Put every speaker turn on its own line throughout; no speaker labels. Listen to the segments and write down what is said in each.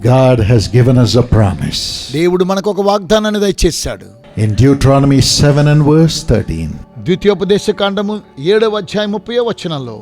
God has given us a promise.
దేవుడు మనకు ఒక వాగ్దానాన్ని దయచేశాడు.
In Deuteronomy 7 and verse 13.
ద్వితీయోపదేశకాండము 7వ అధ్యాయం 30వ వచనంలో,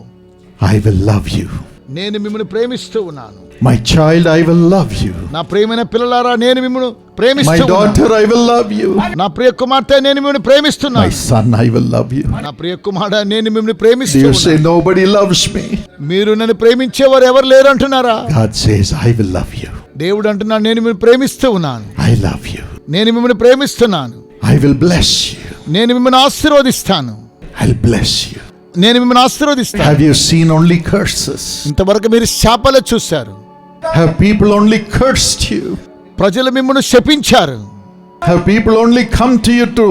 I will love you.
నేను మిమ్మల్ని ప్రేమిస్తూ ఉన్నాను.
My child, I will love you.
నా ప్రియమైన పిల్లలారా, నేను మిమ్మల్ని
My
ప్రేమిస్తూ
daughter, I will love you.
నా ప్రియ కుమార్తె, నేను మిమ్మల్ని
My
ప్రేమిస్తున్నాను.
son, I will love you.
నా ప్రియ కుమారుడా, నేను మిమ్మల్ని
Do
ప్రేమిస్తూ
you say
ఉన్నాను.
nobody loves me?
మీరు నన్ను ప్రేమించేవారు ఎవరు లేరు అంటున్నారా?
God says, I will love you.
దేవుడు అంటున్నాడు, నేను మిమ్మల్ని ప్రేమిస్తూ ఉన్నాను.
I love you.
నేను మిమ్మల్ని ప్రేమిస్తున్నాను.
I will bless you.
నేను మిమ్మల్ని ఆశీర్వదిస్తాను.
I'll bless you.
నేను మిమ్మల్ని ఆశీర్వదిస్తాను.
Have you seen only curses?
ఇంతవరకు మీరు శాపాలే చూశారు.
Have people only cursed you?
ప్రజలు మిమ్మల్ని శపించారు.
Have people only come to you to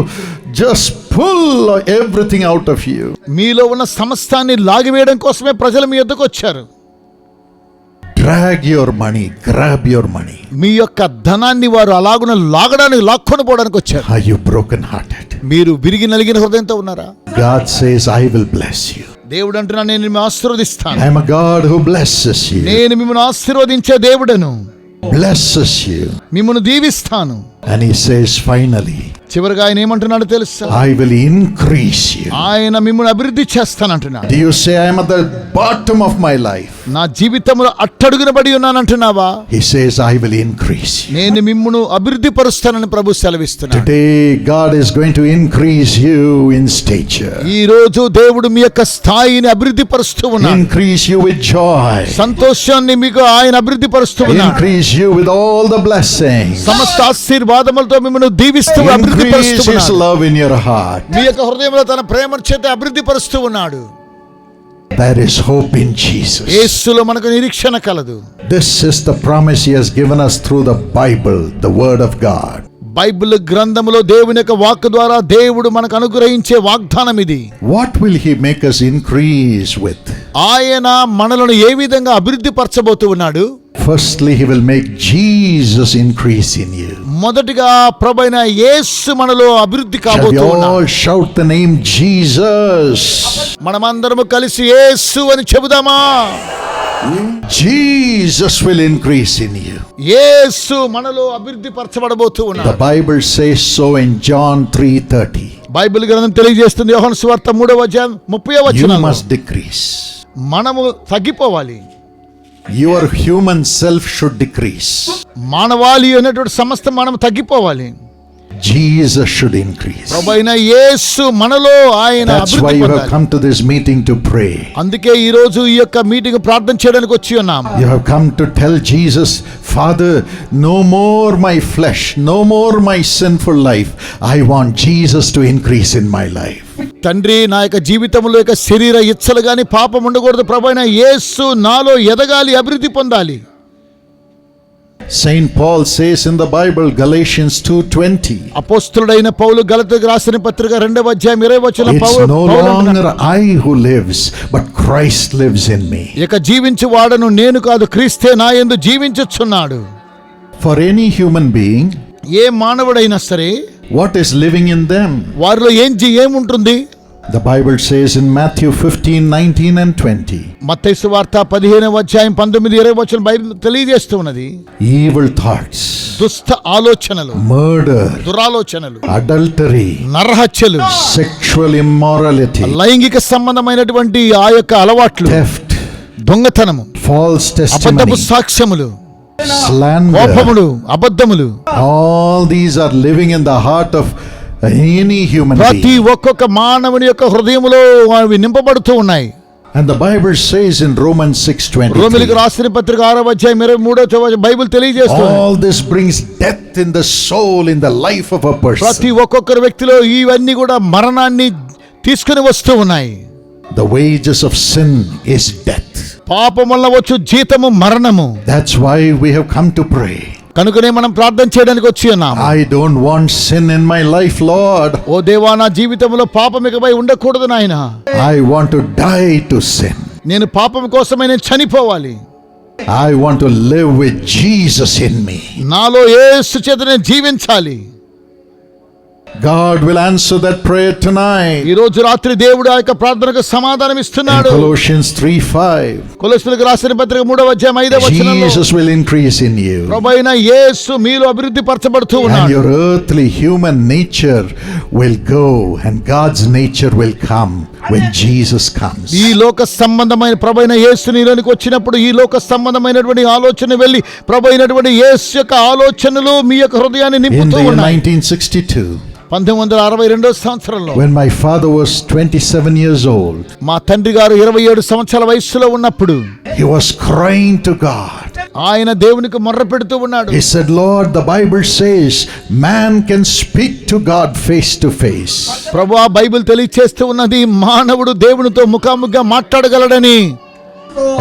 just pull everything out of you?
మీలో ఉన్న సమస్తాన్ని లాగివేయడం కోసమే ప్రజలు మీ యొద్దకు వచ్చారు.
Drag your money, grab your money.
మీ యొక్క ధనాన్ని వారు అలాగున లాక్కొని పోవడానికి వచ్చారు.
Are you broken hearted?
మీరు విరిగి నలిగిన హృదయంతో ఉన్నారా?
God says, I will bless you.
దేవుడు అంటున్నాడు, నేను మిమ్మల్ని ఆశీర్వదిస్తాను.
I am a God who blesses you.
నేను మిమ్మల్ని ఆశీర్వదించే దేవుడను,
Blesses you.
మిమ్మల్ని దీవిస్తాను.
And he says finally,
చివరిగా ఆయన ఏమంటున్నాడు తెలుసా?
I will increase you.
ఆయన మిమ్మల్ని అభివృద్ధి చేస్తానంటున్నాడు.
Do you say I am at the bottom of my life?
నా జీవితంలో అట్టడుగున పడి ఉన్నానంటున్నావా?
He says I will increase you.
నేను మిమ్మును అభివృద్ధి పరుస్తానని ప్రభు సెలవిస్తున్నాడు.
Today God is going to increase you in stature.
ఈ రోజు దేవుడు మీ యొక్క స్థాయిని అభివృద్ధి పరుస్తూ ఉన్నాడు.
Increase you with joy.
సంతోషాన్ని మీకు ఆయన అభివృద్ధి పరుస్తూ ఉన్నాడు.
Increase you with all the blessings.
సమస్త ఆశీర్వాదములతో మిమ్మల్ని దీవిస్తూ అభివృద్ధి పరుస్తూ
Increase his
ఉన్నాడు.
love in your heart.
మీ యొక్క హృదయంలో తన ప్రేమ చేత అభివృద్ధి పరుస్తూ ఉన్నాడు.
There is hope in Jesus.
యేసులో మనకు నిరీక్షణ కలదు.
This is the promise he has given us through the Bible, the word of God.
Bible గ్రంథములో దేవుని యొక్క వాక్కు ద్వారా దేవుడు మనకు అనుగ్రహించే వాగ్దానం ఇది.
What will he make us increase with?
ఆయన మనలను ఏ విధంగా అభివృద్ధి పరచబోతూ ఉన్నాడు?
Firstly, he will make Jesus increase in you.
మొదటిగా ప్రభువైన యేసు మనలో అభివృద్ధి
Shall we
కాబోతూ
all
ఉన్నాడు.
shout the name Jesus?
మనమందరము కలిసి యేసు అని చెబుదామా?
Jesus will increase in you.
యేసు మనలో అభివృద్ధి పరచబడబోతూ
The
ఉన్నాడు.
Bible says so in John 3:30.
Bible గ్రంథం తెలియజేస్తుంది. యోహాను సువార్త 3వ అధ్యాయం 30వ
You
వచనం,
must decrease.
మనము తగ్గిపోవాలి.
Your human self should decrease.
మానవాళి అనేటువంటి సమస్త మనం తగ్గిపోవాలి.
Jesus should increase.
ప్రభువైన యేసు మనలో ఆయన
That's why
అభివృద్ధి
you have
పొందాలి.
come to this meeting to pray.
అందుకే ఈ రోజు ఈ యొక్క మీటింగ్ ప్రార్థన చేయడానికి వచ్చి ఉన్నాము.
You have come to tell Jesus, Father, no more my flesh, no more my sinful life. I want Jesus to increase in my life.
తండ్రి, నా యొక్క జీవితంలో యొక్క శరీర ఇచ్చలు గాని పాపం ఉండకూడదు. ప్రభువైన యేసు నాలో ఎదగాలి, అభివృద్ధి పొందాలి.
Saint Paul says in the Bible, Galatians 2:20,
అపోస్తలుడైన పౌలు గలతీయులకు రాసిన పత్రిక 2వ అధ్యాయం 20వ వచనం
it's no longer I who lives, but Christ lives in me.
ఇక జీవించు వాడను నేను కాదు, క్రీస్తే నా యందు జీవించుచున్నాడు.
For any human being,
ఏ మానవుడైనా సరే
what is living in them?
వారిలో ఏముంటుంది?
The Bible says in Matthew 15:19 and 20,
మత్తయి సువార్త 15వ అధ్యాయం 19-20 వచనం బైబిల్ తెలియజేస్తూ ఉన్నది.
evil thoughts,
దుష్ట ఆలోచనలు,
murder,
దురాలోచనలు,
adultery,
నరహత్యలు,
sexual immorality,
లైంగిక సంబంధమైనటువంటి ఆ యొక్క అలవాట్లు,
theft,
దొంగతనము,
false testimony,
అబద్ధపు సాక్ష్యములు,
slander,
కోపములు, అబద్ధములు,
all these are living in the heart of any human
ప్రతి
being.
ఒక్కొక్క మానవుని యొక్క హృదయములో అవి నింపబడుతూ ఉన్నాయి.
And the Bible says in Romans 6:23,
రోమీయులకు రాసిన పత్రిక 6వ అధ్యాయం 23వ వచనం బైబిల్ తెలియజేస్తుంది.
all this brings death in the soul, in the life of a person.
ప్రతి ఒక్కొక్కరి వ్యక్తిలో ఇవన్నీ కూడా మరణాన్ని తీసుకుని వస్తూ ఉన్నాయి.
The wages of sin is death.
పాపం వల్ల వచ్చు జీతము మరణము.
That's why we have come to pray.
కనుకనే మనం ప్రార్థన చేయడానికి వచ్చి ఉన్నాము.
I don't want sin in my life, Lord.
ఓ దేవా, నా జీవితంలో పాపం ఇకపై ఉండకూడదు నాయనా.
I want to die to sin.
నేను పాపం కోసమే నేను చనిపోవాలి.
I want to live with Jesus in me.
నాలో యేసు చేత నేను జీవించాలి.
God will answer that prayer tonight.
ఈ రోజు రాత్రి దేవుడు ఆ యొక్క ప్రార్థనకు సమాధానం
In
ఇస్తున్నాడు.
Colossians 3:5.
కొలొస్సీయులకు రాసిన పత్రిక 3వ అధ్యాయం 5వ వచనంలో
Jesus will increase in you.
ప్రభువైన యేసు మీలో అభివృద్ధి పరచబడుతూ
And
ఉన్నాడు.
your earthly human nature will go and God's nature will come when Jesus comes.
ఈ లోక సంబంధమైన ప్రభువైన యేసు నీలోనికి వచ్చినప్పుడు ఈ లోక సంబంధమైనటువంటి ఆలోచన వెళ్ళి ప్రభువైనటువంటి యేసు యొక్క ఆలోచనలు మీ యొక్క హృదయాన్ని
In
నింపుతూ
the year
ఉన్నాయి.
1962,
1962 సంవత్సరంలో
when my father was 27 years old,
మా తండ్రి గారు 27 సంవత్సరాల వయస్సులో ఉన్నప్పుడు
he was crying to God.
ఆయన దేవునికి మొర్ర పెడుతూ ఉన్నాడు.
He said, Lord, the Bible says man can speak to God face to face.
ప్రభువా, బైబిల్ తెలియచేస్తూ ఉన్నది మానవుడు దేవునితో ముఖాముఖిగా మాట్లాడగలడని.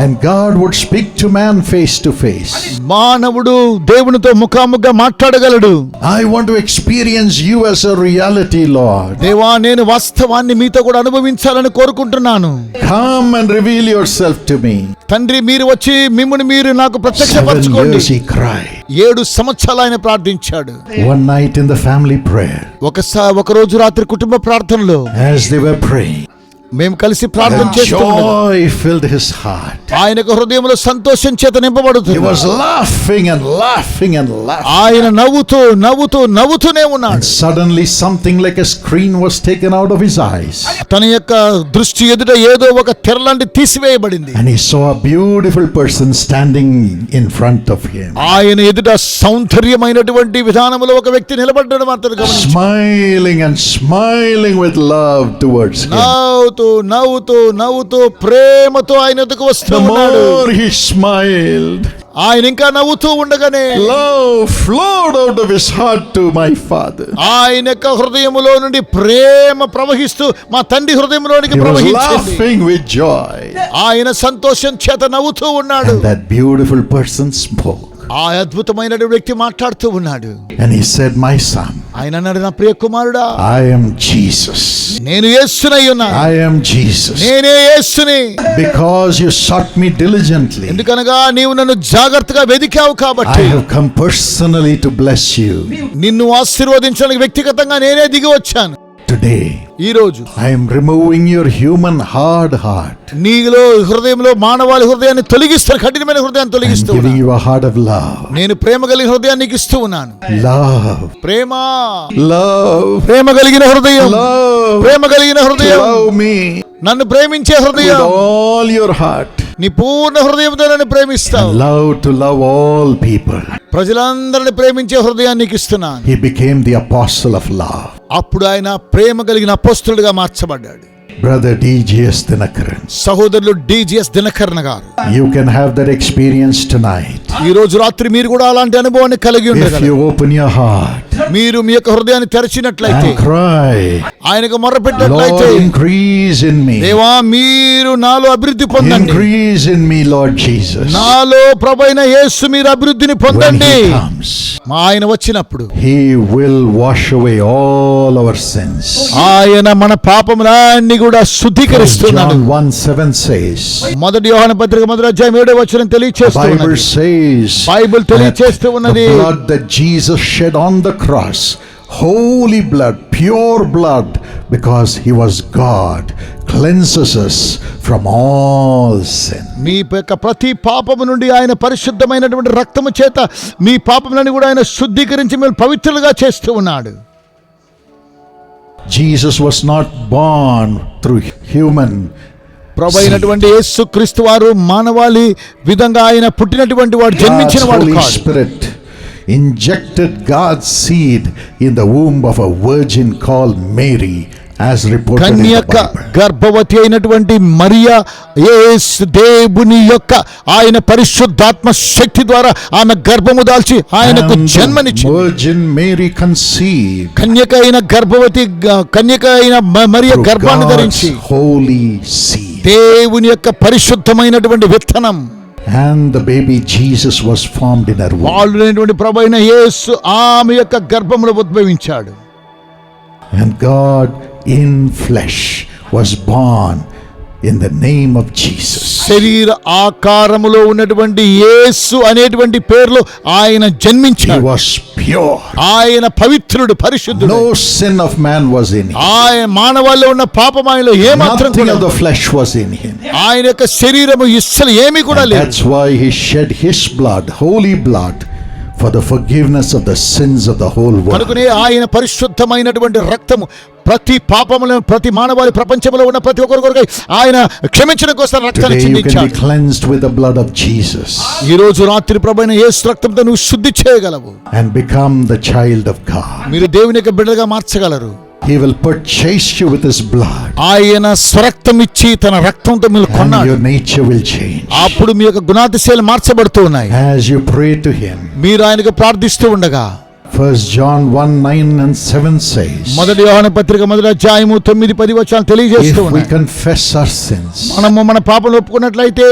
And God would speak to man face to face.
మానవుడు దేవునితో ముఖాముఖిగా మాట్లాడగలడు.
I want to experience you as a reality, Lord.
దేవా, నేను వాస్తవాన్ని మీతో కూడా అనుభవించాలని కోరుకుంటున్నాను.
Come and reveal yourself to me.
తండ్రి, మీరు వచ్చి మిమ్మల్ని మీరు నాకు
7
ప్రత్యక్షపరచుకోండి.
years he cried.
7 సంవత్సరాలు ఆయన ప్రార్థించాడు.
One night in the family prayer,
ఒక రోజు రాత్రి కుటుంబ ప్రార్థనలో
as they were praying,
మేము కలిసి ప్రార్థన చేస్తూ ఉన్నాం.
joy filled his heart.
ఆయనకు హృదయంలో సంతోషం చేత
He
నింపబడుతుంది.
was laughing and laughing and laughing.
ఆయన నవ్వుతూనే ఉన్నాడు.
And suddenly something like a screen was taken out of his eyes.
తన యొక్క దృష్టి ఎదుట ఏదో ఒక తెరలాంటి తీసివేయబడింది.
And he saw a beautiful person standing in front of him.
ఆయన ఎదుట సౌందర్యమైనటువంటి విధానంలో ఒక వ్యక్తి నిలబడ్డాడు. అతను గమనించాడు.
Smiling and smiling with love towards him.
నవ్వుతూ ప్రేమతో ఆయన ఎదుకు వస్తూ
The
ఉన్నాడు.
more he smiled,
ఆయన ఇంకా నవ్వుతూ ఉండగానే
love flowed out of his heart to my father.
ఆయన యొక్క హృదయములో నుండి ప్రేమ ప్రవహిస్తూ మా తండ్రి హృదయంలోనికి
He was
ప్రవహించింది.
laughing with joy.
ఆయన సంతోషం చేత నవ్వుతూ ఉన్నాడు.
And that beautiful person spoke.
ఆ అద్భుతమైన వ్యక్తి మాట్లాడుతూ ఉన్నాడు.
And he said, my son,
ఆయన అన్నాడు, నా ప్రియ కుమారుడా,
I am Jesus.
నేను యేసునై ఉన్నాను.
I am Jesus.
నేనే యేసుని.
Because you sought me diligently,
ఎందుకనగా నీవు నన్ను జాగ్రత్తగా వెదికావు
I
కాబట్టి
have come personally to bless you.
నిన్ను ఆశీర్వదించడానికి వ్యక్తిగతంగా నేనే దిగి వచ్చాను.
Today,
ఈ రోజు
I am removing your human hard heart
నీలో హృదయంలో మానవాళి హృదయాన్ని తొలగిస్తాను, కఠినమైన హృదయాన్ని
and
తొలగిస్తూ
giving
ఉన్నాను.
you a heart of love.
నేను ప్రేమ కలిగిన హృదయాన్ని నీకు ఇస్తూ ఉన్నాను.
Love.
ప్రేమ
ప్రేమ
కలిగిన హృదయం,
Love.
ప్రేమ కలిగిన
To
హృదయం,
love me
నన్ను ప్రేమించే
with
హృదయం,
all your heart.
నీ పూర్ణ హృదయంతో నన్ను ప్రేమిస్తావు.
And love to love all people.
ప్రజలందరిని ప్రేమించే హృదయాన్ని నీకు ఇస్తున్నాను.
He became the apostle of love.
అప్పుడు ఆయన ప్రేమ కలిగిన అపోస్తలుడిగా మార్చబడ్డాడు.
Brother D.G.S. Dinakaran,
సహోదరులు డిజిఎస్ దినకరణ గారు,
you can have that experience tonight.
ఈ రోజు రాత్రి మీరు కూడా అలాంటి అనుభవాన్ని కలిగి
If
ఉండగలరు.
you open your heart
మీరు మీ యొక్క హృదయాన్ని తెరచినట్లయితే,
and cry,
ఆయనకు మొర్రపెట్టినట్లయితే,
Lord, increase in me.
దేవా మీరు నాలో అభివృద్ధి పొందండి.
Increase in me, Lord Jesus.
నాలో ప్రభువైన యేసు మీరు అభివృద్ధిని
When
పొందండి.
he comes,
మా ఆయన వచ్చినప్పుడు
he will wash away all our sins.
ఆయన మన పాపములన్నీ కూడా శుద్ధీకరిస్తున్నాడు.
John 1:7 says,
మొదటి యోహాను పత్రిక 1వ అధ్యాయం 7వ వచనం
the
తెలియచేస్తున్నది.
Bible says
Bible
that
తెలియచేస్తూ ఉన్నది,
the blood that Jesus shed on the cross, holy blood, pure blood, because he was God, cleanses us from all sin.
మీ యొక్క ప్రతి పాపము నుండి ఆయన పరిశుద్ధమైనటువంటి రక్తము చేత మీ పాపములను కూడా ఆయన శుద్ధీకరించి మీరు పవిత్రులుగా చేస్తూ ఉన్నాడు.
Jesus was not born through human
ప్రభు అయినటువంటి యేసు క్రీస్తు వారు మానవాళి విధంగా ఆయన పుట్టినటువంటి వాడు,
God's
జన్మించిన వాడు
Holy
కాదు.
Spirit injected God's seed in the womb of a virgin called Mary, as reported in the
Kanyaka
Bible.
గర్భవతి అయినటువంటి మరియా యేసు దేవుని యొక్క ఆయన పరిశుద్ధాత్మ శక్తి ద్వారా ఆమె గర్భము దాల్చి ఆయనకు
And the
జన్మనిచ్చింది.
Virgin Mary conceived
కన్యక అయిన గర్భవతి కన్యక అయిన మరియ
through
గర్భాన్ని
God's
ధరించి
holy seed.
దేవుని యొక్క పరిశుద్ధమైనటువంటి విత్తనం,
And the baby Jesus was formed in her womb.
వాళ్ళైనటువంటి ప్రభు అయిన యేసు ఆమె యొక్క గర్భములో ఉద్భవించాడు.
And God in flesh was born in the name of Jesus.
శరీర ఆకారములో ఉన్నటువంటి యేసు అనేటువంటి పేరులో ఆయన
He
జన్మించాడు.
was pure.
ఆయన పవిత్రుడు, పరిశుద్ధుడు.
No sin of man was in him.
ఆయన మానవాళ్ళలో ఉన్న పాపం ఆయనలో ఏమాత్రం
Nothing
కూడా
of the flesh was in him.
ఆయన యొక్క శరీరము ఇస్సలు ఏమీ కూడా
And
లేదు.
that's why he shed his blood, holy blood, for the forgiveness of the sins of the whole world.
కనుకనే ఆయన పరిశుద్ధమైనటువంటి రక్తము ప్రతి పాపములను, ప్రతి మానవాళి ప్రపంచంలో ఉన్న ప్రతి ఒక్కరి కొరకు ఆయన క్షమించడం కోసం రక్తాన్ని
Today you can be
చిందించాడు.
cleansed with the blood of Jesus
ఈ రోజు రాత్రి ప్రభువైన యేసు రక్తంతో నువ్వు శుద్ధి చేయగలవు.
and become the child of God.
మీరు దేవుని యొక్క బిడ్డగా మార్చగలరు.
He will purchase you with his blood,
ఆయన స్వరక్తం ఇచ్చి తన రక్తంతో మీరు
and
కొన్నాడు.
your nature will change.
అప్పుడు మీ యొక్క గుణాతిశయాలు మార్చబడుతూ ఉన్నాయి.
As you pray to him,
మీరు ఆయనకు ప్రార్థిస్తూ ఉండగా
1 John 1:9 and 7 says,
మొదటి యోహాను పత్రిక మొదటి అధ్యాయము 9-10 వచనాలు తెలియజేస్తూ
if we
ఉన్నాయి.
confess our sins,
మనము మన పాపములు ఒప్పుకున్నట్లయితే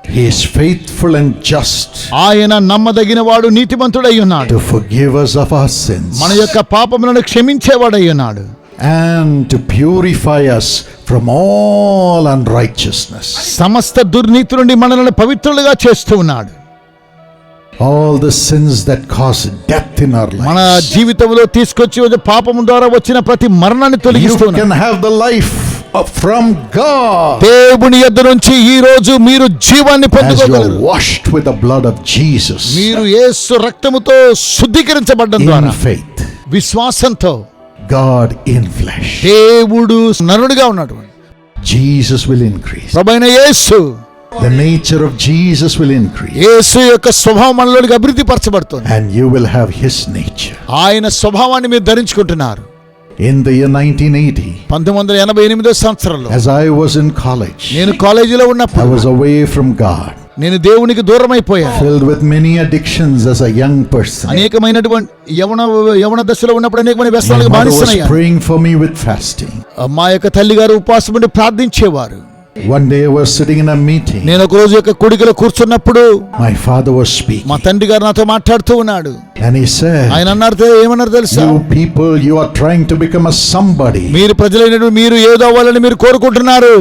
he is faithful and just
ఆయన నమ్మదగిన వాడు, నీతిమంతుడై ఉన్నాడు.
to forgive us of our sins
మన యొక్క పాపములను క్షమించేవాడై ఉన్నాడు.
and to purify us from all unrighteousness.
సమస్త దుర్నీతి నుండి మనల్ని పవిత్రులుగా చేస్తూ ఉన్నాడు.
All the sins that cause death in our
మన
lives.
జీవితంలో తీసుకొచ్చి వచ్చే పాపము ద్వారా వచ్చిన ప్రతి మరణాన్ని
You
తొలగిస్తూ ఉన్నాడు.
can have the life from God
దేవుని యొద్ద నుంచి ఈ రోజు మీరు జీవాన్ని
as you are
పొందుకోగలరు.
washed with the blood of Jesus
మీరు యేసు రక్తముతో శుద్ధీకరించబడడం
in
ద్వారా
faith.
విశ్వాసంతో
God in flesh.
దేవుడు నరుడుగా ఉన్నాడు.
Jesus will increase.
ప్రభువైన యేసు,
The nature of Jesus will increase.
యేసు యొక్క స్వభావం మనలోనికి అభివృద్ధి పరచబడుతుంది.
And you will have his nature.
ఆయన స్వభావాన్ని మీరు ధరించుకుంటున్నారు.
In the year 1980,
1988 సంవత్సరంలో
as I was in college,
నేను కాలేజీలో
I
ఉన్నప్పుడు
was away from God,
నేను దేవునికి దూరం అయిపోయాను.
filled with many addictions as a young person.
అనేకమైనటువంటి యవన దశలో ఉన్నప్పుడు అనేకమైన
My
వ్యసనాలకు
mother was
బానిసనయ్యాను.
praying for me with fasting.
మా యొక్క తల్లి గారు ఉపవాసం ఉండి ప్రార్థించేవారు.
One day I was sitting in a meeting.
నేను ఒక రోజు యొక్క కుడికలో కూర్చున్నప్పుడు
My father was speaking.
మా తండ్రి గారు నాతో మాట్లాడుతూ ఉన్నాడు.
And he said,
ఆయన అన్నారు, ఏమన్నారు తెలుసా?
you people, you are trying to become a somebody.
మీరు ప్రజలైనటువంటి మీరు ఏదో అవ్వాలని మీరు కోరుకుంటున్నారు.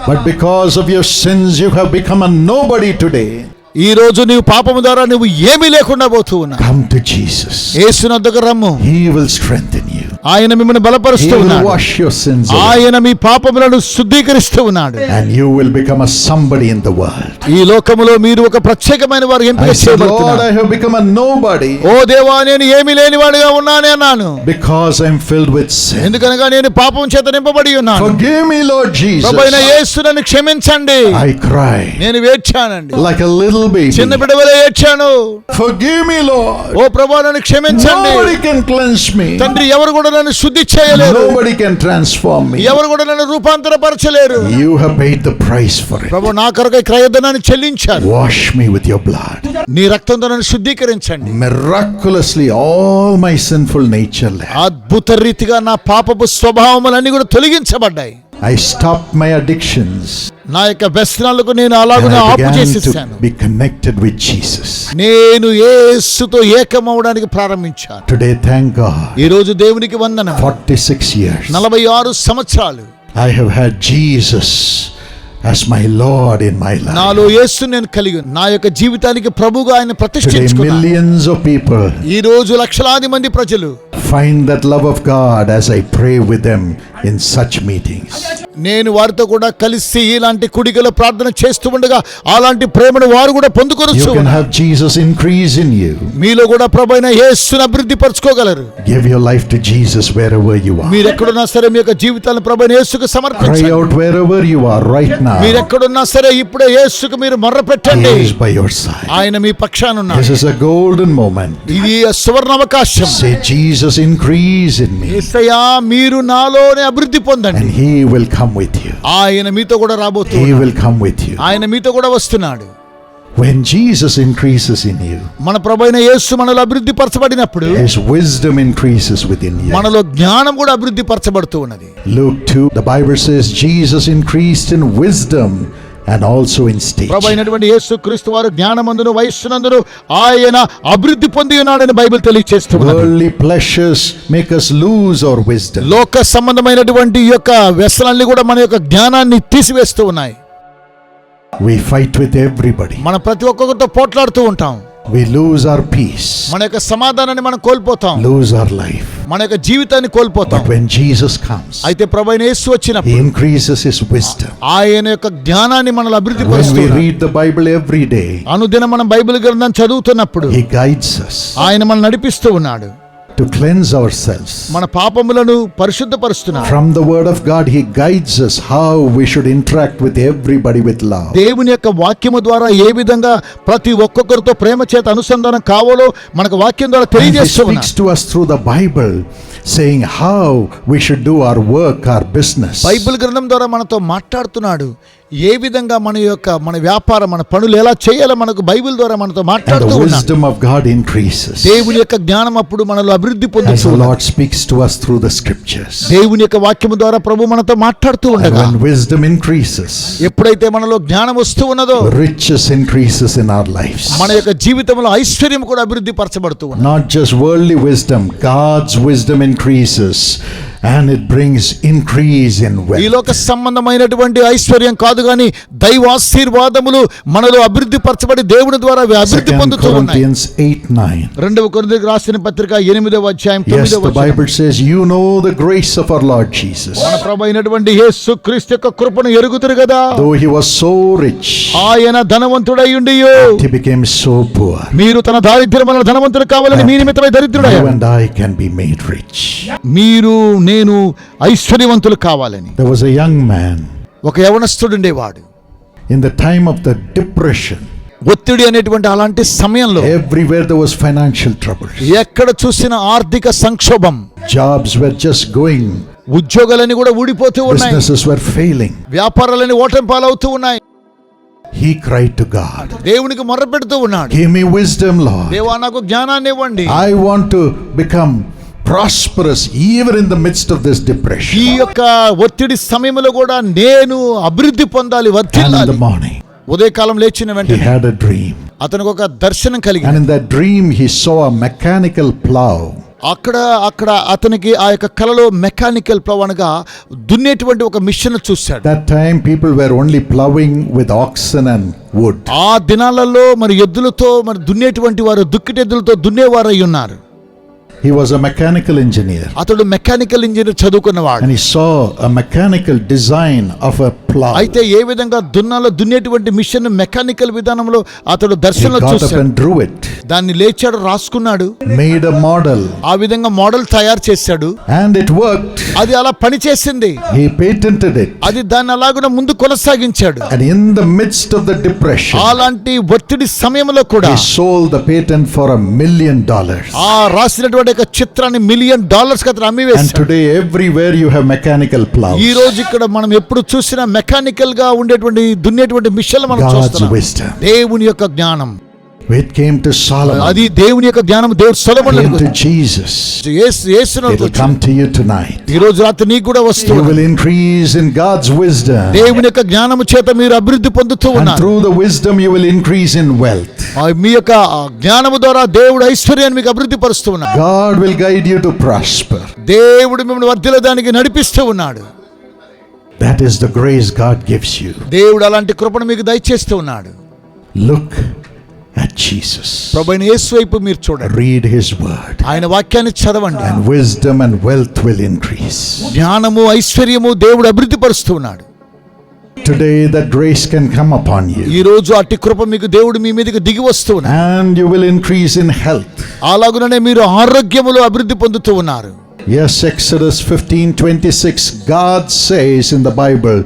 But because of your sins, you have become a nobody today.
ఈ రోజు నీవు పాపము ద్వారా నువ్వు ఏమీ లేకుండా పోతూ ఉన్నావు.
Come to Jesus.
యేసు వద్దకు రమ్ము.
He will strengthen you.
ఆయన మిమ్మల్ని
He
బలపరుస్తూ
will
ఉన్నాడు.
wash your sins away.
ఆయన మీ పాపములను శుద్ధీకరిస్తూ ఉన్నాడు.
And you will become a somebody in the world.
ఈ లోకములో మీరు ఒక ప్రత్యేకమైన వారు ఎంపిక
I said, Lord, I
చేయబడుతున్నారు.
have become a nobody
ఓ దేవా, నేను ఏమీ లేనివాడిగా ఉన్నానే అన్నాను.
because I am filled with sin.
ఎందుకనగా నేను పాపం చేత నింపబడి ఉన్నాను.
Forgive me, Lord Jesus.
ప్రభువైన యేసు, నన్ను క్షమించండి.
I cried
నేను ఏడ్చానండి,
like a little baby.
చిన్న బిడ్డవలే ఏడ్చాను.
Forgive me, Lord.
ఓ ప్రభువా, నన్ను క్షమించండి.
Nobody can cleanse me.
తండ్రి, ఎవరు కూడా నన్ను శుద్ధి చేయలేరు.
Nobody can transform me.
ఎవరు కూడా నన్ను రూపాంతరపరచలేరు.
You have paid the price for it.
ప్రభు, నా కొరకై క్రయధనాన్ని చెల్లించారు.
Wash me with your blood.
నీ రక్తంతో నన్ను శుద్ధీకరించండి.
Miraculously, all my sinful nature left.
అద్భుత రీతిగా నా పాపపు స్వభావములన్నీ కూడా తొలగించబడ్డాయి.
I stopped my addictions.
నా యొక్క వ్యసనాలకు నేను
And
అలాగున
I
ఆపు
began
చేసేసాను.
to be connected with Jesus.
నేను యేసుతో ఏకమవడానికి ప్రారంభించాను.
Today, thank God,
ఈ రోజు దేవునికి వందనం.
46 years,
46 సంవత్సరాలు
I have had Jesus as my Lord in my life.
నాలో యేసు నేను కలిగి నా యొక్క జీవితానికి ప్రభుగా ఆయన
Today,
ప్రతిష్ఠించుకున్నాను.
millions of people
ఈ రోజు లక్షలాది మంది ప్రజలు
find that love of God as I pray with them in such meetings.
నేను వారితో కూడా కలిసి ఇలాంటి కుడికలో ప్రార్థన చేస్తూ ఉండగా అలాంటి ప్రేమను వారు కూడా పొందుకొనొచ్చు.
You can have Jesus increase in you.
మీలో కూడా ప్రభువైన యేసుని అభివృద్ధి పరచుకోగలరు.
Give your life to Jesus wherever you are.
మీరు ఎక్కడున్నా సరే మీ యొక్క జీవితాలను ప్రభువైన యేసుకు
Cry
సమర్పించండి.
out wherever you are right now.
మీరు ఎక్కడున్నా సరే ఇప్పుడే యేసుకు మీరు మొర్ర పెట్టండి.
He is by your side.
ఆయన మీ పక్షాన
This
ఉన్నాడు.
is a golden moment.
ఇది సువర్ణ అవకాశం.
Say, Jesus, increase in me,
యేసయ్యా, మీరు నాలోనే అభివృద్ధి పొందండి.
and He will come with you.
ఆయన మీతో కూడా
He
రాబోతున్నాడు.
will come with you.
ఆయన మీతో కూడా వస్తున్నాడు.
When Jesus increases in you,
మన ప్రభువైన యేసు మనలో అభివృద్ధి పరచబడినప్పుడు
His wisdom increases within you.
మనలో జ్ఞానం కూడా అభివృద్ధి పరచబడుతూ ఉన్నది.
Luke 2, the Bible says, Jesus increased in wisdom and also in
Prabhu
stature.
అయినటువంటి యేసు క్రీస్తు వారు జ్ఞానమందును వయస్సునందును ఆయన అభివృద్ధి పొంది ఉన్నాడని Bible తెలియజేస్తున్నది.
Worldly pleasures make us lose our wisdom.
లోక సంబంధమైనటువంటి ఈ యొక్క వ్యసనాన్ని కూడా మన యొక్క జ్ఞానాన్ని తీసివేస్తూ ఉన్నాయి.
We fight with everybody.
మనం ప్రతి ఒక్కరితో పోట్లాడుతూ ఉంటాం.
we lose our peace,
మన యొక్క సమాధానాన్ని మనం కోల్పోతాం,
lose our life.
మన యొక్క జీవితాన్ని కోల్పోతాం.
But when Jesus comes,
అయితే ప్రభువైన యేసు
he
వచ్చినప్పుడు
increases his wisdom.
ఆయన యొక్క జ్ఞానాన్ని మనల్ని అభివృద్ధి
When we
పరుస్తున్నాడు.
read the Bible every day,
అనుదినం మనం బైబిల్ గ్రంథం చదువుతున్నప్పుడు
he guides us
ఆయన మనల్ని నడిపిస్తూ ఉన్నాడు.
to cleanse ourselves.
మన పాపములను పరిశుద్ధపరుస్తున్నాడు.
From the word of God, he guides us how we should interact with everybody with love.
దేవుని యొక్క వాక్యము ద్వారా ఏ విధంగా ప్రతి ఒక్కొక్కరితో ప్రేమ చేత అనుసంధానం కావాలో మనకు వాక్యం ద్వారా
And he
తెలియజేస్తూ
speaks
ఉన్నాడు.
to us through the Bible, saying how we should do our work, our business.
Bible గ్రంథం ద్వారా మనతో మాట్లాడుతున్నాడు. ఏ విధంగా మన వ్యాపారం, మన పనులు ఎలా చేయాలో మనకు బైబిల్ ద్వారా మనతో
And
మాట్లాడుతూ
the
ఉన్నాడు.
wisdom of God increases
దేవుని యొక్క జ్ఞానం అప్పుడు మనలో అభివృద్ధి
as
పొందుతూ
the
ఉన్నాడు.
Lord speaks to us through the scriptures.
దేవుని యొక్క వాక్యము ద్వారా ప్రభు మనతో మాట్లాడుతూ
And
ఉండగా
when wisdom increases,
ఎప్పుడైతే మనలో జ్ఞానం వస్తూ ఉన్నదో
riches increases in our lives.
మన యొక్క జీవితంలో ఐశ్వర్యం కూడా అభివృద్ధి పరచబడుతూ ఉంది.
Not just worldly wisdom, God's wisdom increases and it brings increase in
ఈ
wealth.
లోక సంబంధమైనటువంటి ఐశ్వర్యం కాదు గాని దైవాశీర్వాదములు మనలో అభివృద్ధి పరచబడి దేవుని ద్వారా అవి అభివృద్ధి
2
పొందుతూ ఉన్నాయి.
Corinthians 8:9.
2 కొరింథీయులకు రాసిన పత్రిక 8వ అధ్యాయం
Yes,
9వ
the
వచనం.
Bible says, you know the grace of our Lord Jesus.
మన ప్రభు అయినటువంటి యేసుక్రీస్తు యొక్క కృపను ఎరుగుదురు కదా.
Though he was so rich,
ఆయన ధనవంతుడై ఉండియో
he became so poor.
మీరు తన దారిద్ర్యం వలన ధనవంతులు కావాలని మీ నిమిత్తమై
You
దరిద్రుడయ్యాడు.
and I can be made rich.
మీరు నేను ఐశ్వర్యవంతులు కావాలని.
There was a young man
ఒక యవనస్తుడు ఉండేవాడు.
in the time of the depression.
ఒత్తిడి అనేటువంటి అలాంటి సమయంలో
Everywhere there was financial trouble.
ఎక్కడ చూసిన ఆర్థిక సంక్షోభం,
Jobs were just going.
ఉద్యోగాలన్నీ కూడా ఊడిపోతూ ఉన్నాయి,
Businesses were failing.
వ్యాపారాలన్నీ ఓటమి పాలవుతూ ఉన్నాయి.
He cried to God,
దేవునికి మొర్రపెడుతూ ఉన్నాడు.
give me wisdom, Lord.
దేవా నాకు జ్ఞానాన్ని ఇవ్వండి.
I want to become prosperous even in the midst of this
ఈ
depression.
యొక్క ఒత్తిడి సమయంలో కూడా నేను అభివృద్ధి పొందాలి,
And in
వర్ధిల్లాలి.
the morning,
ఉదయకాలం లేచిన
he
వెంటనే
had a dream.
అతనికి ఒక దర్శనం
And
కలిగింది.
in that dream, he saw a mechanical plow.
అక్కడ అతనికి ఆ యొక్క కలలో మెకానికల్ ప్లవ్ అనగా దున్నేటువంటి ఒక మిషన్ చూశాడు.
That time, people were only plowing with oxen and wood.
ఆ దినాలలో మరి ఎద్దులతో మరి దున్నేటువంటి వారు దుక్కిటెద్దులతో దున్నేవారు అయి ఉన్నారు.
He was a mechanical engineer.
అతడు మెకానికల్ ఇంజనీర్ చదువుకున్నవాడు.
And he saw a mechanical design of a plow.
అయితే ఏ విధంగా దున్నేటువంటి మిషన్ మెకానికల్ విధానంలో అతడు
He
దర్శనంలో
got up
చూశాడు.
and drew it,
దాన్ని లేచాడు, రాసుకున్నాడు,
made a model,
ఆ విధంగా మోడల్ తయారు చేశాడు.
and it worked.
అది అలా పనిచేసింది.
He patented it.
అది దాన్ని అలాగున ముందు కొనసాగించాడు.
And in the midst of the depression,
అలాంటి ఒత్తిడి సమయంలో కూడా
he sold the patent for $1 million.
ఆ రాసినటువంటి ఒక చిత్రాన్ని $1 million అతను
And
అమ్మివేశాడు.
today, everywhere you have mechanical plows.
ఈ రోజు ఇక్కడ మనం ఎప్పుడు చూసినా మెకానికల్ గా ఉండేటువంటి దున్నేటువంటి మిషన్లు మనం
God's
చూస్తున్నాం.
wisdom.
దేవుని యొక్క జ్ఞానం,
It came to Solomon.
అది దేవుని యొక్క జ్ఞానం. దేవుడు సొలొమోనుకు
Came to Jesus.
యేసును
It will come to you tonight.
ఈ రోజు రాత్రి నీకు కూడా
You
వస్తుంది.
will increase in God's wisdom.
దేవుని యొక్క జ్ఞానము చేత మీరు అభివృద్ధి పొందుతూ
And
ఉన్నారు.
through the wisdom, you will increase in wealth.
మీ యొక్క జ్ఞానము ద్వారా దేవుడు ఐశ్వర్యాన్ని మీకు అభివృద్ధి పరుస్తూ ఉన్నాడు.
God will guide you to prosper.
దేవుడు మిమ్మల్ని వర్ధిల్లడానికి నడిపిస్తూ ఉన్నాడు.
That is the grace God gives you.
దేవుడు అలాంటి కృపను మీకు దయచేస్తూ ఉన్నాడు.
Look at Jesus.
ప్రభువైన యేసు వైపు మీరు చూడండి,
Read his word.
ఆయన వాక్యాన్ని చదవండి.
And wisdom and wealth will increase.
జ్ఞానము ఐశ్వర్యము దేవుడు అభివృద్ధి పరుస్తూ ఉన్నాడు.
Today that grace can come upon
ఈ
you.
రోజు అట్టి కృప మీకు దేవుడు మీ మీదకి దిగి వస్తూ ఉన్నాడు.
And you will increase in health.
అలాగుననే మీరు ఆరోగ్యములో అభివృద్ధి పొందుతూ ఉన్నారు.
Yes, Exodus 15:26, God says in the Bible,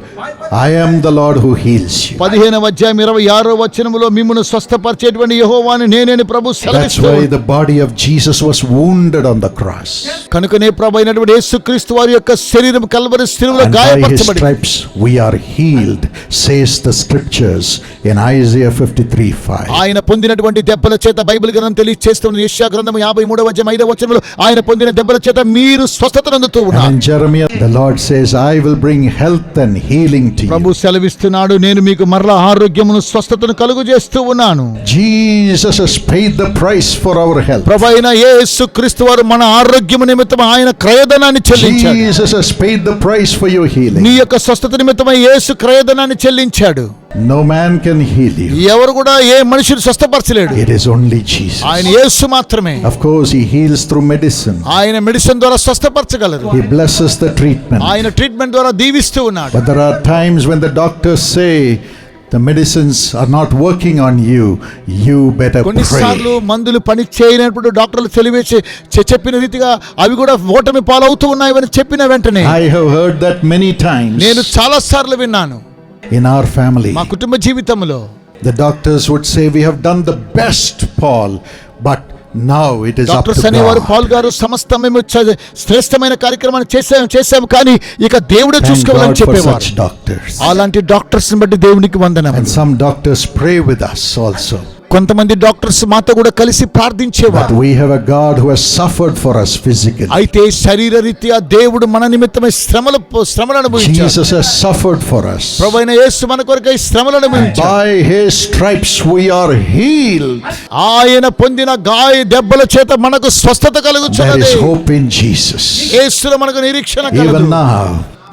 I am the Lord who heals you.
15వ అధ్యాయం 26వ వచనములో మిమ్మును స్వస్థపరిచేటువంటి యెహోవాను నేనే ప్రభు
That's
సెలవిస్తూ.
why the body of Jesus was wounded on the cross.
కనుకనే ప్రభు అయినటువంటి యేసుక్రీస్తు వారి యొక్క శరీరం కల్వరి శిలువలో
And by his
గాయపరచబడింది.
stripes we are healed, says the scriptures in Isaiah 53:5.
ఆయన పొందినటువంటి దెబ్బల చేత బైబిల్ గ్రంథం తెలియజేస్తున్న యెషయా గ్రంథం 53వ అధ్యాయం 5వ వచనంలో ఆయన పొందిన దెబ్బల చేత మీరు స్వస్థత నందుతూ
And
ఉన్నారు.
in Jeremiah, the Lord says, I will bring health and healing to
Prabhu
you.
సెలవిస్తున్నాడు, నేను మీకు మరలా ఆరోగ్యమును స్వస్థతను కలుగు చేస్తూ ఉన్నాను.
Jesus has paid the price for our health.
ప్రభు అయిన యేసుక్రీస్తు వారు మన ఆరోగ్యము నిమిత్తం ఆయన క్రయధనాన్ని చెల్లించాడు.
Jesus has paid the price for your healing.
నీ యొక్క స్వస్థత నిమిత్తమై యేసు క్రయధనాన్ని చెల్లించాడు.
No man can heal you.
ఎవరు కూడా ఏ మనిషిని స్వస్థపరచలేడు.
It is only Jesus.
ఆయన యేసు మాత్రమే.
Of course, he heals through medicine.
ఆయన మెడిసిన్ ద్వారా స్వస్థపరచగలరు.
He blesses the treatment.
ఆయన ట్రీట్మెంట్ ద్వారా దీవిస్తూ ఉన్నాడు.
But there are times when the doctors say the medicines are not working on you. You better
కొన్నిసార్లు
pray.
మందులు పని చేయనప్పుడు డాక్టర్లు తెలివేసి చెప్పిన రీతిగా అవి కూడా ఓటమి పాలవుతూ ఉన్నాయని చెప్పిన వెంటనే
I have heard that many times.
నేను చాలా సార్లు విన్నాను.
In our family,
మా కుటుంబ జీవితంలో
the doctors would say, we have done the best, Paul, but now it is up
doctors
to
అనేవారు
God.
పాల్ గారు సమస్త మేము శ్రేష్టమైన కార్యక్రమాన్ని చేసాము కానీ ఇక దేవుడే
Thank
చూసుకోవాలని
God for
చెప్పేవారు.
such doctors.
అలాంటి డాక్టర్స్ బట్టి దేవునికి వందనం.
And some doctors pray with us also.
కొంతమంది డాక్టర్స్ మాతో కూడా కలిసి
But
ప్రార్థించేవారు.
we have a God who has suffered for us physically.
అయితే శరీర రీత్యా దేవుడు మన నిమిత్తమై శ్రమలను అనుభవించాడు.
Jesus has suffered for us.
ప్రభువైన యేసు మన కొరకై శ్రమలను అనుభవించాడు.
By his stripes we are healed.
ఆయన పొందిన దెబ్బల చేత మనకు స్వస్థత
There
కలుగుచున్నది.
is hope in Jesus.
యేసులో మనకు నిరీక్షణ
Even
కలుగు.
now,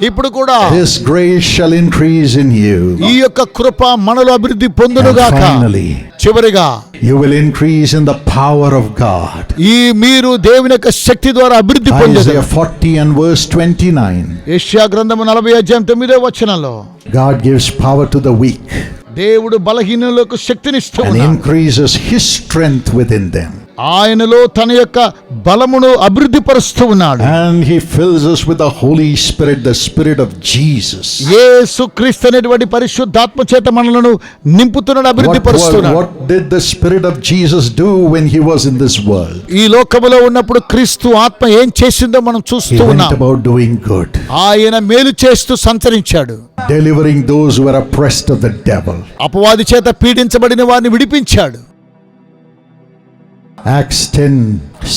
ఇప్పుడు కూడా
his grace shall increase in you.
ఈ యొక్క కృప మనలో అభివృద్ధి
And
పొందునుగాక.
finally,
చివరిగా
you will increase in the power of God.
మీరు దేవుని యొక్క శక్తి ద్వారా అభివృద్ధి పొందేది.
Isaiah 40 and verse 29.
యెషయా గ్రంథము 40:9
God gives power to the weak
దేవుడు బలహీనులకు శక్తినిస్తూ
and
ఉన్నాడు.
increases his strength within them.
ఆయనలో తన యొక్క బలమును అభివృద్ధి పరుస్తూ ఉన్నాడు.
And he fills us with the Holy Spirit, the Spirit of Jesus.
యేసుక్రీస్తు అనేటువంటి పరిశుద్ధాత్మ చేత మనలను నింపుతున్నాడు, అభివృద్ధి పరుస్తున్నాడు.
What did the Spirit of Jesus do when he was in this world?
ఈ లోకములో ఉన్నప్పుడు క్రీస్తు ఆత్మ ఏం చేసిందో మనం
He
చూస్తూ
went
ఉన్నాం.
about doing good,
ఆయన మేలు చేస్తూ సంచరించాడు.
delivering those who were oppressed of the devil.
అపవాది చేత పీడించబడిన వారిని విడిపించాడు.
Acts 10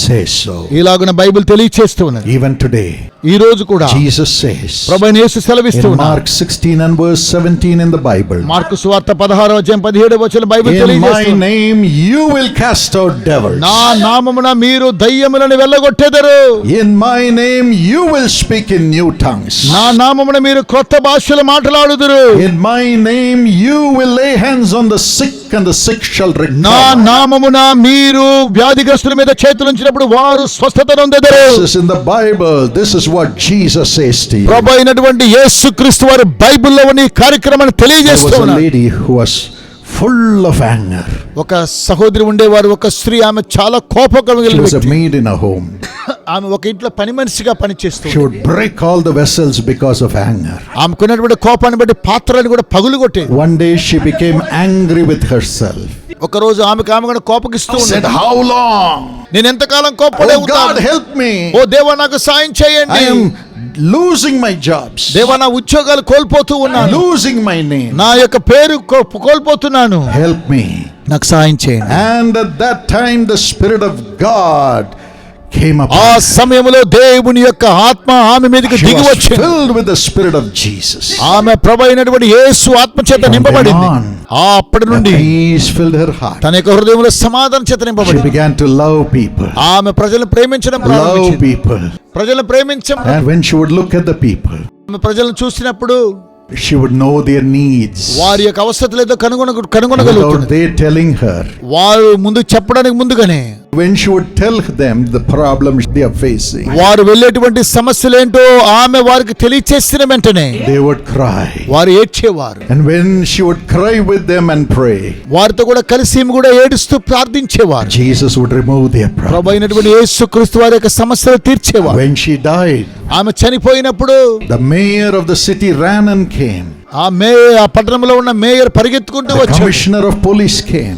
says so.
ఇలాగున బైబిల్ తెలియచేస్తూ ఉన్నది.
Even today,
ఈ రోజు కూడా
Jesus says
ప్రభువైన యేసు సెలవిస్తూ
in
ఉన్నాడు.
Mark 16 and verse 17 in the Bible,
mark సువార్త 16:17 బైబిల్
in my
తెలియజేస్తుంది.
name you will cast out devils.
నా నామమున మీరు దయ్యములను వెళ్ళగొట్టెదరు.
In my name you will speak in new tongues.
నా నామమున మీరు కొత్త భాషలు మాట్లాడుదురు.
In my name you will lay hands on the sick and the sick shall
నా
recover.
నామమున మీరు వ్యాధిగ్రస్తుల మీద చేతులు ఉంచినప్పుడు వారు స్వస్థత నొందెదరు.
This is in the Bible. This is what Jesus says to you.
ప్రభు అయినటువంటి యేసుక్రీస్తు వారు బైబిల్లో ఉన్న ఈ కార్యక్రమాన్ని
There
తెలియజేస్తూ
was a
ఉన్నారు.
lady who was full of anger.
ఒక సహోదరి ఉండేవారు, ఒక స్త్రీ, ఆమె చాలా కోపం
She
కలిగిన
was a
వ్యక్తి.
maid in a home.
ఆమె ఒక ఇంట్లో పని మనిషిగా పనిచేస్తూ
She would break all the vessels because of anger.
ఆమెకున్నటువంటి కోపాన్ని బట్టి పాత్రలను కూడా పగులుగొట్టేది.
One day she became angry with herself.
ఒక రోజు ఆమె కూడా కోపగిస్తూ
Said,
ఉండేది.
how long?
నేను ఎంతకాలం కోపడే
Oh God, help me.
ఓ దేవా నాకు సాయం చేయండి.
I am losing my jobs.
దేవా నా ఉద్యోగాలు కోల్పోతూ ఉన్నాను.
Losing my name.
నా యొక్క పేరు కోల్పోతున్నాను.
Help me.
నాకు సాయం చేయండి.
And at that time the Spirit of God came upon
ఆ
her.
సమయంలో దేవుని యొక్క ఆత్మ ఆమె మీదకి
She
దిగి
was
వచ్చింది.
filled with the Spirit of Jesus.
ఆమె ప్రభు అయినటువంటి యేసు ఆత్మ చేత
From
నింపబడింది.
then on,
అప్పటి
The
నుండి
peace filled her heart.
తన యొక్క హృదయంలో సమాధానం చేత
She
నింపబడింది.
began to love people.
ఆమె ప్రజలను ప్రేమించడం
Love
ప్రారంభించింది.
people.
ప్రజలను ప్రేమించడం.
And when she would look at the people,
ఆమె ప్రజలను చూసినప్పుడు
she would know their needs.
వారి యొక్క అవసరతలు ఏదో
Without
కనుగొనగలుగుతుంది.
they telling her.
వారు ముందు చెప్పడానికి ముందుగానే
When she would tell them the problems they are facing,
వారు వెళ్ళేటువంటి సమస్యలు ఏంటో ఆమె వారికి తెలియచేసిన వెంటనే
they would cry.
వారు ఏడ్చేవారు.
And when she would cry with them and pray,
వారితో కూడా కలిసి ఈమె కూడా ఏడుస్తూ ప్రార్థించేవారు.
Jesus would remove their
Prabhu
problem.
అయినటువంటి యేసుక్రీస్తు వారి యొక్క సమస్యలు తీర్చేవారు.
When she died,
ఆమె చనిపోయినప్పుడు
the mayor of the city ran and came.
ఆ పట్టణంలో ఉన్న మేయర్ పరిగెత్తుకుంటూ
The
వచ్చాడు.
commissioner of police came.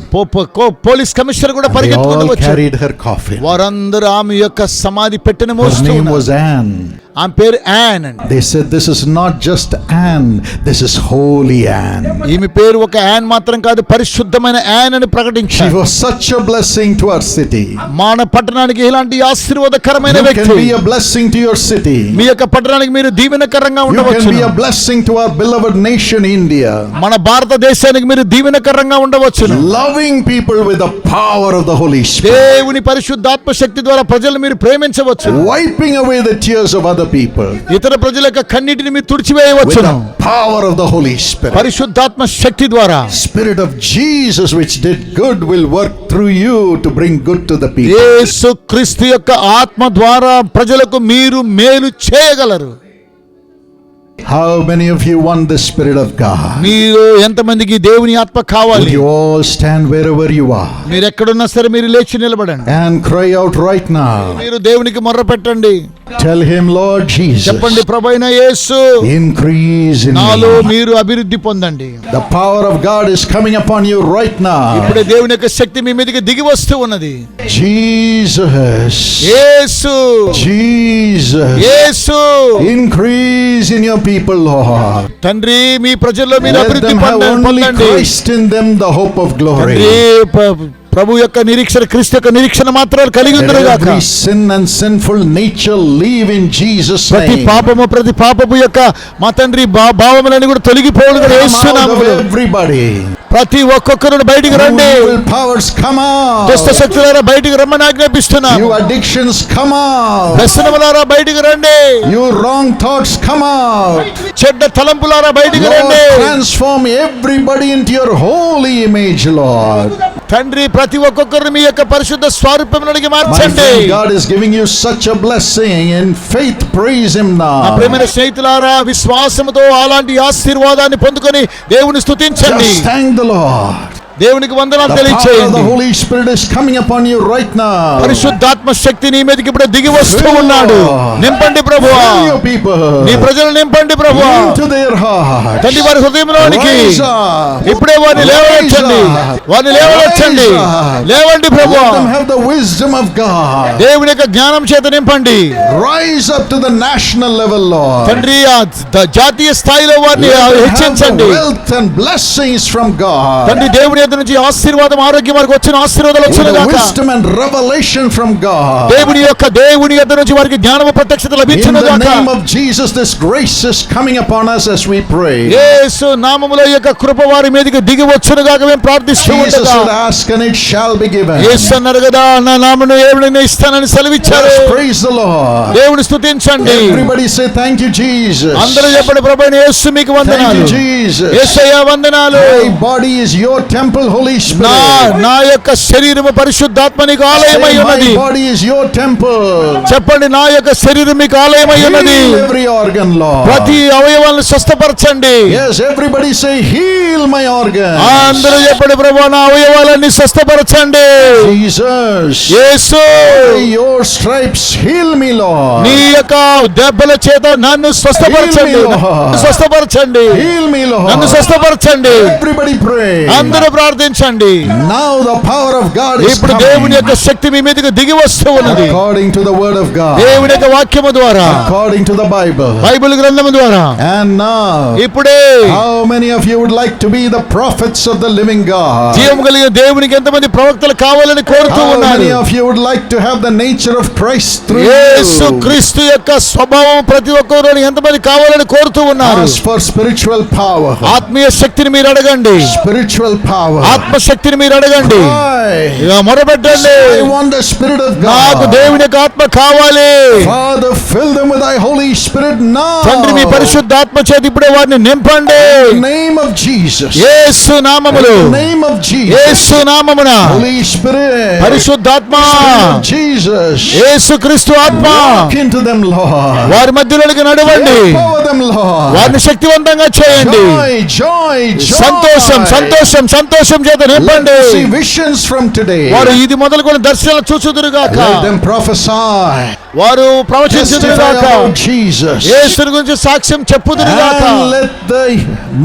Police commissioner కూడా
They
పరిగెత్తుకుంటూ
all
వచ్చాడు.
carried her coffin.
వారందరూ ఆమె యొక్క సమాధి పెట్టెను
Her
మోస్తూ
name
ఉన్నారు.
was Anne.
ఆమె పేరు యాన్ అండి.
They said, this is not just Anne, this is holy Anne.
ఈమె పేరు ఒక యాన్ మాత్రం కాదు, పరిశుద్ధమైన యాన్ అని
She
ప్రకటించారు.
was such a blessing to our city.
మన పట్టణానికి ఇలాంటి ఆశీర్వాదకరమైన
You can
వ్యక్తి.
be a blessing to your city.
మీ యొక్క పట్టణానికి మీరు దీవెనకరంగా
You
ఉండవచ్చు.
can be a blessing to our beloved nation India.
మన భారతదేశానికి మీరు దీవెనకరంగా ఉండవచ్చు.
Loving people with the power of the Holy Spirit.
దేవుని పరిశుద్ధాత్మ శక్తి ద్వారా ప్రజలు మీరు ప్రేమించవచ్చు.
Wiping away the tears of others other people
ఇతర ప్రజల యొక్క కన్నీటిని మీరు
with
తుడిచివేయవచ్చును
the power of the Holy Spirit.
పరిశుద్ధాత్మ శక్తి ద్వారా.
Spirit of Jesus which did good will work through you to bring good to the people.
యేసు క్రీస్తు యొక్క ఆత్మ ద్వారా ప్రజలకు మీరు మేలు చేయగలరు.
How many of you want the Spirit of God?
మీరు ఎంతమందికి దేవుని ఆత్మ
Will
కావాలి?
you all stand wherever you are
మీరు ఎక్కడున్నా సరే మీరు లేచి నిలబడండి.
and cry out right now?
మీరు దేవునికి మొర్ర పెట్టండి.
Tell him, Lord Jesus,
చెప్పండి, ప్రభువైన యేసు,
increase in
నాలో
me.
మీరు అభివృద్ధి పొందండి.
The power of God is coming upon you right now.
ఇప్పుడే దేవుని యొక్క శక్తి మీ మీదకి దిగి వస్తూ ఉన్నది.
Jesus,
Yesu,
Jesus,
Yesu,
increase in your people, Lord.
తండ్రి మీ ప్రజల్లో మీరు
Let
అభివృద్ధి
them have only
పొందండి.
Christ in them, the hope of glory.
తండ్రి, ప్రభు యొక్క నిరీక్షణ, క్రీస్తు యొక్క నిరీక్షణ మాత్రాలు కలిగి
Let
ఉందరుగాక.
every sin and sinful nature leave in Jesus'
ప్రతి
name.
ప్రతి పాపము యొక్క మా తండ్రి భావములని కూడా తొలగిపోవును కూడా
Come
యేసు
out of
నామములో.
everybody.
ప్రతి ఒక్కొక్కరు బయటికి రండి.
Evil powers come out.
దుష్ట శక్తులారా బయటికి రమ్మని ఆజ్ఞాపిస్తున్నాను.
You addictions come out.
వ్యసనములారా బయటికి రండి.
You wrong thoughts come out.
చెడ్డ తలంపులారా బయటికి రండి.
Lord, transform everybody into your holy image, Lord.
తండ్రి, ప్రతి ఒక్కొక్కరిని మీ యొక్క పరిశుద్ధ స్వరూపంలోనికి
My
మార్చండి.
friend, God is giving you such a blessing. In faith, praise Him
నా
now.
ప్రేమైన స్నేహితులారా, విశ్వాసముతో అలాంటి ఆశీర్వాదాన్ని పొందుకొని దేవుని స్తుతించండి.
Just thank the Lord.
దేవునికి వందనాలు
The power of the
తెలియచేయండి.
Holy Spirit is coming upon you right now.
పరిశుద్ధాత్మ శక్తి నీ మీదకి ఇప్పుడు దిగి వస్తూ ఉన్నాడు. నింపండి ప్రభువా,
Fill your people
నీ ప్రజలు నింపండి ప్రభువా.
into their heart.
తండ్రి, వారి హృదయంలోనికి
Rise up.
ఇప్పుడే వారిని లేవనెత్తండి. వారిని లేవనెత్తండి. లేవండి ప్రభువా.
Let them have the wisdom of God.
దేవుని యొక్క జ్ఞానం చేత నింపండి.
Rise up to the national level, Lord.
తండ్రి, ఆ జాతీయ స్థాయిలో వారిని
Let them have the
హెచ్చించండి.
wealth and blessings from God.
తండ్రి, దేవుని యొద్ద నుంచి ఆశీర్వాదం, ఆరోగ్యం వారికి వచ్చిన ఆశీర్వాదాలు
With
వచ్చును
the
గాక.
wisdom and revelation from God.
దేవుని యొద్ద నుంచి వారికి జ్ఞానము ప్రత్యక్షత
In
లభించును
the
గాక.
name of Jesus, this grace is coming upon us as we pray.
యేసు నామములో ఈ యొక్క కృప వారి మీదకి దిగి వచ్చును గాక. మేము ప్రార్థిస్తూ
Jesus
ఉండగా
said, ask and it shall be given.
యేసు అన్నారు కదా, నా నామమును ఏమైనా ఇస్తానని సెలవిచ్చారు.
Just praise the Lord.
దేవుని స్తుతించండి.
Everybody say thank you, Jesus.
అందరూ చెప్పండి, ప్రభువైన యేసు మీకు
Thank
వందనాలు.
you, Jesus.
యేసయ్యా వందనాలు.
My body is your temple, Holy Spirit.
నా యొక్క శరీరము పరిశుద్ధాత్మ నీకు ఆలయమై ఉన్నది.
My body is your temple.
చెప్పండి, నా యొక్క శరీరం మీకు ఆలయమై ఉన్నది.
Heal every organ, Lord.
ప్రతి అవయవాలను స్వస్థపరచండి.
Yes, everybody say, heal my organ.
అందరూ చెప్పండి, ప్రభువా నా అవయవాలన్నీ స్వస్థపరచండి.
Jesus,
Yesu,
by your stripes, heal me, Lord.
నీ యొక్క దెబ్బల చేత నన్ను స్వస్థపరచండి.
Heal me, Lord.
నన్ను స్వస్థపరచండి.
Heal me,
నన్ను
Lord.
స్వస్థపరచండి.
Everybody pray.
అందరూ ప్రార్థించండి.
Now the power of God is
ఇప్పుడు
coming.
దేవుని యొక్క శక్తి మీ మీదకి దిగి వస్తూ ఉన్నది.
According to the word of God.
దేవుని యొక్క వాక్యము ద్వారా,
According to the Bible.
Bible గ్రంథము ద్వారా.
And now,
ఇప్పుడే
how many of you would like to be the prophets of the living God?
జీవము కలిగిన దేవునికి ఎంతమంది ప్రవక్తలు కావాలని కోరుతూ
How
ఉన్నారు?
many of you would like to have the nature of Christ through
Yesu
you?
క్రీస్తు యొక్క స్వభావం ప్రతి ఒక్కరు ఎంతమంది కావాలని కోరుతూ ఉన్నారు?
Ask for spiritual power.
ఆత్మీయ శక్తిని మీరు అడగండి.
Spiritual power.
ఆత్మ శక్తిని మీరు అడగండి.
Cry.
ఇక మొరపెట్టండి,
I want the Spirit of
నాకు
God.
దేవుని యొక్క ఆత్మ కావాలి.
Father, fill them with thy Holy Spirit now.
తండ్రి, మీ పరిశుద్ధాత్మ చేత ఇప్పుడే వారిని నింపండి.
In the name of Jesus.
యేసు నామములో,
In the name of Jesus.
యేసు నామమున
Holy Spirit.
పరిశుద్ధాత్మ,
Spirit of Jesus.
యేసు క్రీస్తు ఆత్మ
Walk into them, Lord.
వారి మధ్యలోకి నడవండి.
Empower them, Lord.
వారిని శక్తివంతంగా చేయండి.
Joy, joy, joy.
సంతోషం సంతోషం సంతోషం చేత
Let
నింపండి.
them see visions from today.
వారు ఇది మొదలుకొని దర్శనాలు చూచుదురుగాక.
Let them prophesy.
వారు
Testify
ప్రవచించుదురుగాక.
about Jesus.
యేసుని గురించి సాక్ష్యం చెప్పుదురుగాక.
And let the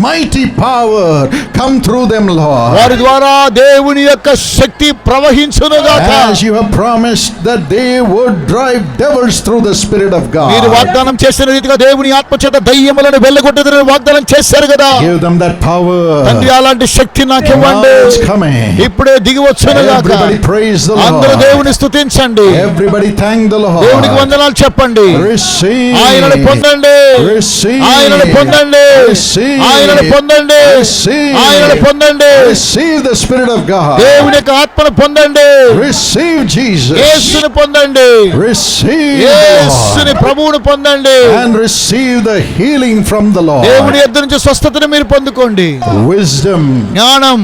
mighty power come through them, Lord.
వారి ద్వారా దేవుని యొక్క శక్తి ప్రవహించునుగాక.
As you have promised that they would drive devils through the Spirit of
మీరు
God.
వాగ్దానం చేసిన రీతిగా దేవుని ఆత్మ చేత దయ్యములను వెళ్ళగొట్టదని వాగ్దానం చేశారు కదా.
Give them that power.
తండ్రి, అలాంటి శక్తి నాకు ఇవ్వండి.
Now it's coming.
ఇప్పుడే దిగి వచ్చునుగాక.
Everybody praise the
అందరూ
Lord.
దేవుని స్తుతించండి.
Everybody thank the Lord.
దేవునికి వందనాలు చెప్పండి.
Receive.
ఆయనను పొందండి.
Receive.
ఆయనను పొందండి.
Receive.
ఆయనను పొందండి.
Receive.
ఆయనను పొందండి.
Receive the Spirit of God.
దేవుని యొక్క ఆత్మను పొందండి.
Receive Jesus.
యేసుని పొందండి.
Receive the
యేసుని
Lord.
ప్రభువును పొందండి.
And receive the healing from the Lord.
దేవుని యొద్ద నుంచి స్వస్థతను మీరు పొందుకోండి.
Wisdom.
జ్ఞానం.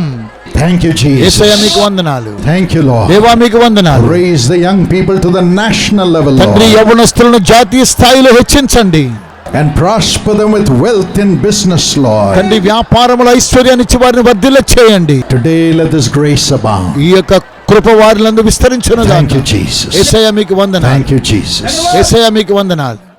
Thank you, Jesus.
యేసయ్య మీకు వందనాలు.
Thank you, Lord.
దేవా మీకు వందనాలు.
Raise the young people to the national level,
తండ్రి,
Lord.
యవ్వనస్తులను జాతీయ స్థాయిలో హెచ్చించండి.
And prosper them with wealth in business, Lord.
తండ్రి, వ్యాపారముల ఐశ్వర్యాన్ని ఇచ్చి వారిని వర్ధిల్ల చేయండి.
Today let this grace abound.
ఈ యొక్క కృప వారిలందు విస్తరించునుగాక.
Thank you, Jesus.
యేసయ్య మీకు వందనాలు.
Thank you, Jesus.
యేసయ్య మీకు వందనాలు.